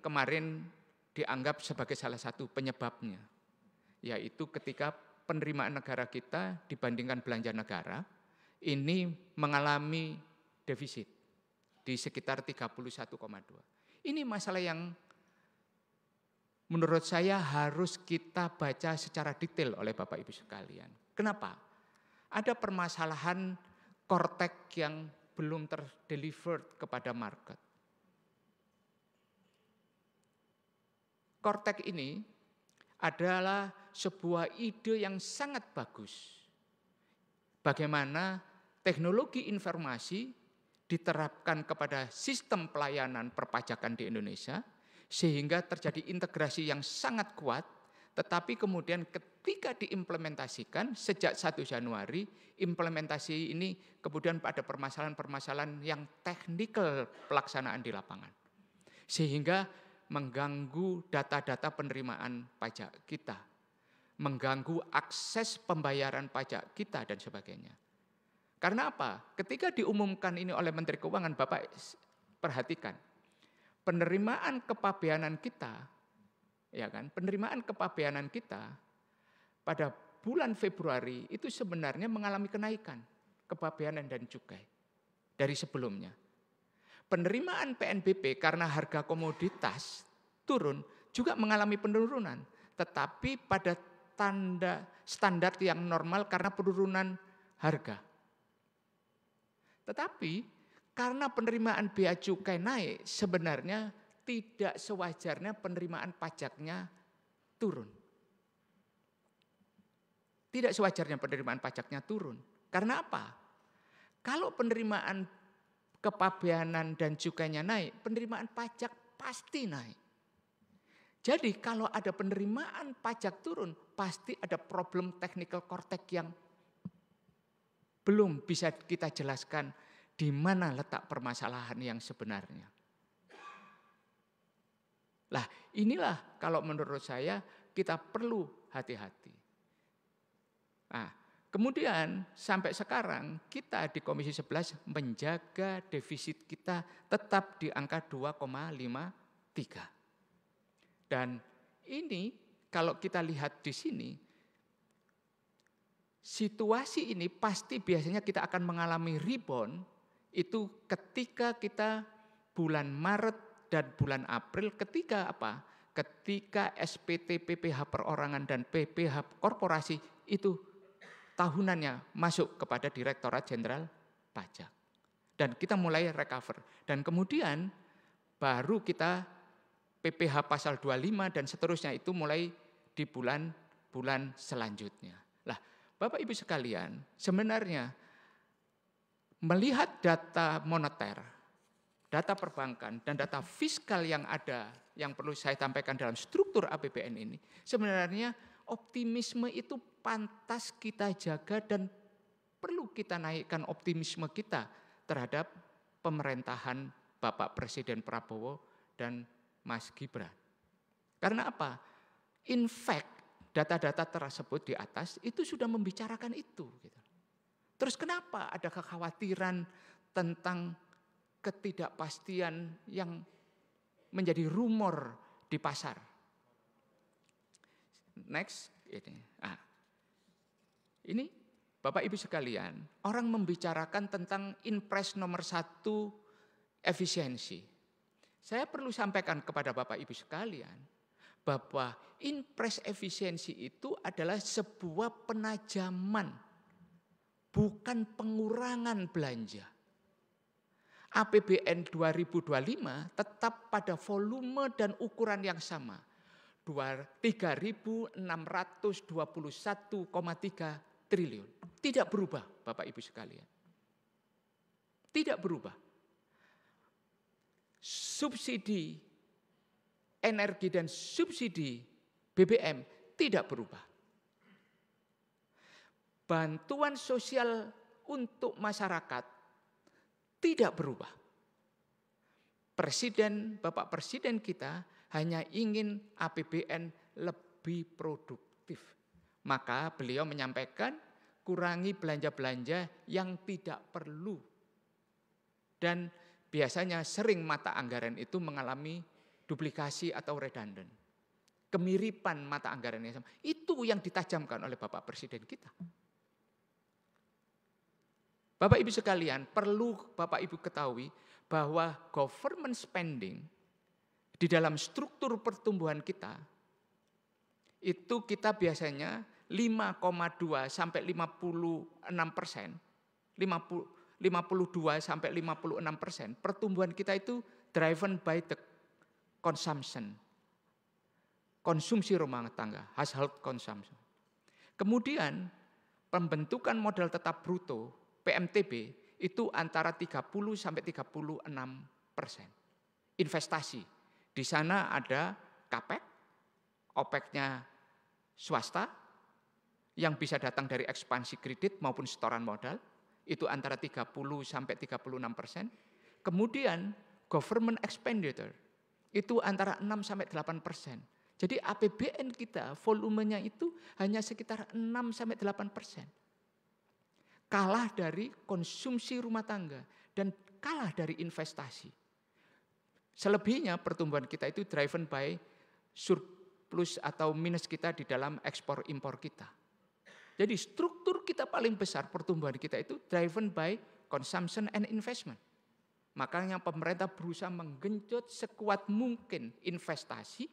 kemarin dianggap sebagai salah satu penyebabnya, yaitu ketika penerimaan negara kita dibandingkan belanja negara, ini mengalami defisit di sekitar 31,2. Ini masalah yang menurut saya harus kita baca secara detail oleh Bapak Ibu sekalian. Kenapa? Ada permasalahan kortek yang belum terdelivered kepada market. Kortek ini adalah sebuah ide yang sangat bagus. Bagaimana teknologi informasi diterapkan kepada sistem pelayanan perpajakan di Indonesia, sehingga terjadi integrasi yang sangat kuat, tetapi kemudian ketika diimplementasikan sejak 1 Januari, implementasi ini kemudian pada permasalahan-permasalahan yang teknikal pelaksanaan di lapangan. Sehingga mengganggu data-data penerimaan pajak kita, mengganggu akses pembayaran pajak kita dan sebagainya. Karena apa? Ketika diumumkan ini oleh Menteri Keuangan, Bapak perhatikan, penerimaan kepabeanan kita, ya kan? Penerimaan kepabeanan kita pada bulan Februari itu sebenarnya mengalami kenaikan kepabeanan dan cukai dari sebelumnya. Penerimaan PNBP karena harga komoditas turun juga mengalami penurunan, tetapi pada standar yang normal karena penurunan harga. Tetapi karena penerimaan bea cukai naik, sebenarnya tidak sewajarnya penerimaan pajaknya turun. Tidak sewajarnya penerimaan pajaknya turun. Karena apa? Kalau penerimaan kepabeanan dan cukainya naik, penerimaan pajak pasti naik. Jadi kalau ada penerimaan pajak turun, pasti ada problem technical kortek yang belum bisa kita jelaskan di mana letak permasalahan yang sebenarnya. Lah, inilah kalau menurut saya kita perlu hati-hati. Nah, kemudian sampai sekarang kita di Komisi 11 menjaga defisit kita tetap di angka 2,53. Dan ini kalau kita lihat di sini, situasi ini pasti biasanya kita akan mengalami rebound itu ketika kita bulan Maret dan bulan April, ketika apa? Ketika SPT PPh perorangan dan PPh korporasi itu tahunannya masuk kepada Direktorat Jenderal Pajak. Dan kita mulai recover. Dan kemudian baru kita PPh pasal 25 dan seterusnya itu mulai di bulan-bulan selanjutnya. Lah, Bapak Ibu sekalian, sebenarnya melihat data moneter, data perbankan dan data fiskal yang ada, yang perlu saya sampaikan dalam struktur APBN ini, sebenarnya optimisme itu pantas kita jaga dan perlu kita naikkan optimisme kita terhadap pemerintahan Bapak Presiden Prabowo dan Mas Gibran. Karena apa? In fact, data-data tersebut di atas itu sudah membicarakan itu. Terus kenapa ada kekhawatiran tentang ketidakpastian yang menjadi rumor di pasar? Next, ini Bapak Ibu sekalian, orang membicarakan tentang Inpres nomor 1 efisiensi. Saya perlu sampaikan kepada Bapak Ibu sekalian bahwa Inpres efisiensi itu adalah sebuah penajaman, bukan pengurangan belanja. APBN 2025 tetap pada volume dan ukuran yang sama. 3.621,3 triliun. Tidak berubah Bapak Ibu sekalian. Tidak berubah. Subsidi energi dan subsidi BBM tidak berubah. Bantuan sosial untuk masyarakat tidak berubah. Bapak Presiden kita hanya ingin APBN lebih produktif. Maka beliau menyampaikan kurangi belanja-belanja yang tidak perlu. Dan biasanya sering mata anggaran itu mengalami duplikasi atau redundant. Kemiripan mata anggaran yang sama. Itu yang ditajamkan oleh Bapak Presiden kita. Bapak Ibu sekalian, perlu Bapak Ibu ketahui bahwa government spending di dalam struktur pertumbuhan kita, itu kita biasanya 5,2 sampai 56%, 52 sampai 56%, pertumbuhan kita itu driven by the consumption, konsumsi rumah tangga, household consumption. Kemudian pembentukan modal tetap bruto, PMTB, itu antara 30 sampai 36%. Investasi, di sana ada CAPEX, OPEX-nya swasta, yang bisa datang dari ekspansi kredit maupun setoran modal, itu antara 30 sampai 36%. Kemudian government expenditure, itu antara 6 sampai 8%. Jadi APBN kita volumenya itu hanya sekitar 6 sampai 8%. Kalah dari konsumsi rumah tangga dan kalah dari investasi. Selebihnya pertumbuhan kita itu driven by surplus atau minus kita di dalam ekspor impor kita. Jadi struktur kita paling besar pertumbuhan kita itu driven by consumption and investment. Makanya pemerintah berusaha menggenjot sekuat mungkin investasi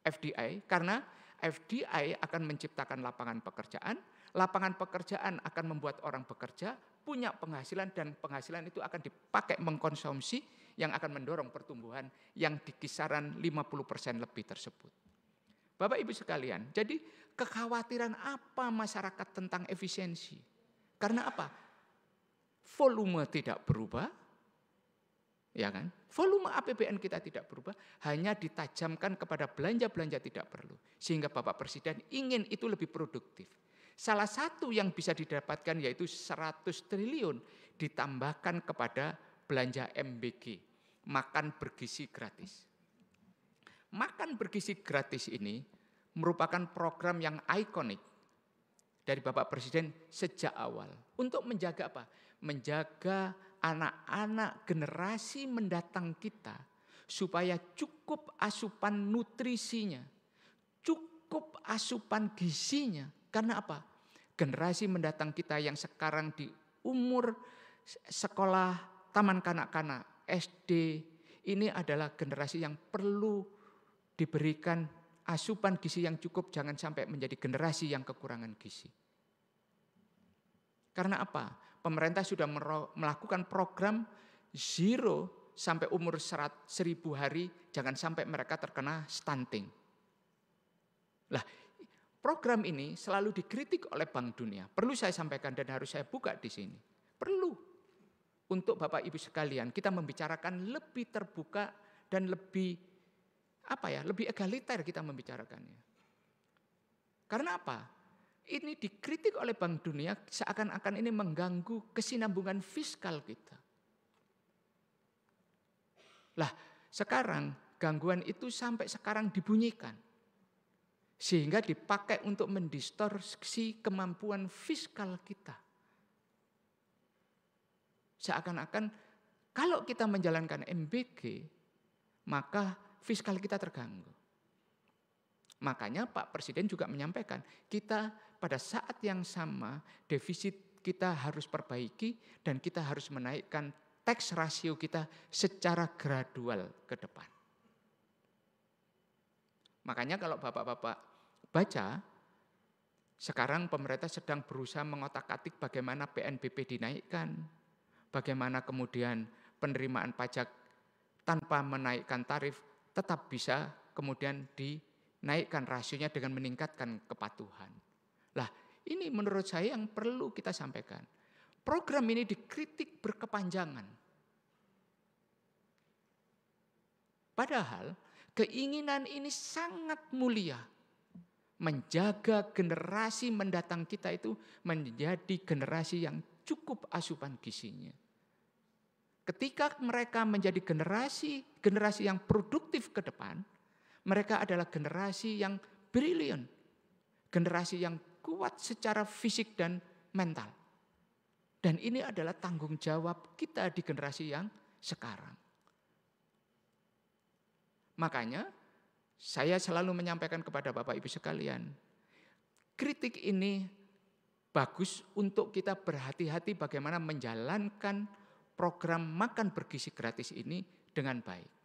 FDI, karena FDI akan menciptakan lapangan pekerjaan akan membuat orang bekerja, punya penghasilan, dan penghasilan itu akan dipakai mengkonsumsi yang akan mendorong pertumbuhan yang di kisaran 50% lebih tersebut. Bapak Ibu sekalian, jadi kekhawatiran apa masyarakat tentang efisiensi? Karena apa? Volume tidak berubah, ya kan? Volume APBN kita tidak berubah, hanya ditajamkan kepada belanja-belanja tidak perlu. Sehingga Bapak Presiden ingin itu lebih produktif. Salah satu yang bisa didapatkan yaitu 100 triliun ditambahkan kepada belanja MBG, makan bergizi gratis. Makan bergizi gratis ini merupakan program yang ikonik dari Bapak Presiden sejak awal. Untuk menjaga apa? Menjaga anak-anak generasi mendatang kita supaya cukup asupan nutrisinya, cukup asupan gizinya. Karena apa? Generasi mendatang kita yang sekarang di umur sekolah taman kanak-kanak, SD, ini adalah generasi yang perlu diberikan asupan gizi yang cukup, jangan sampai menjadi generasi yang kekurangan gizi. Karena apa? Pemerintah sudah melakukan program zero sampai umur 1000 hari, jangan sampai mereka terkena stunting. Lah, program ini selalu dikritik oleh Bank Dunia. Perlu saya sampaikan dan harus saya buka di sini. Perlu untuk Bapak Ibu sekalian kita membicarakan lebih terbuka dan lebih lebih egaliter kita membicarakannya. Karena apa? Ini dikritik oleh Bank Dunia seakan-akan ini mengganggu kesinambungan fiskal kita. Lah, sekarang gangguan itu sampai sekarang dibunyikan. Sehingga dipakai untuk mendistorsi kemampuan fiskal kita. Seakan-akan kalau kita menjalankan MBG, maka fiskal kita terganggu. Makanya Pak Presiden juga menyampaikan, kita pada saat yang sama defisit kita harus perbaiki dan kita harus menaikkan tax ratio kita secara gradual ke depan. Makanya kalau Bapak-bapak baca, sekarang pemerintah sedang berusaha mengotak-atik bagaimana PNBP dinaikkan, bagaimana kemudian penerimaan pajak tanpa menaikkan tarif tetap bisa kemudian dinaikkan rasionya dengan meningkatkan kepatuhan. Lah, ini menurut saya yang perlu kita sampaikan. Program ini dikritik berkepanjangan. Padahal keinginan ini sangat mulia. Menjaga generasi mendatang kita itu menjadi generasi yang cukup asupan gizinya. Ketika mereka menjadi generasi yang produktif ke depan, mereka adalah generasi yang brilian, generasi yang kuat secara fisik dan mental. Dan ini adalah tanggung jawab kita di generasi yang sekarang. Makanya saya selalu menyampaikan kepada Bapak Ibu sekalian, kritik ini bagus untuk kita berhati-hati bagaimana menjalankan program makan bergizi gratis ini dengan baik.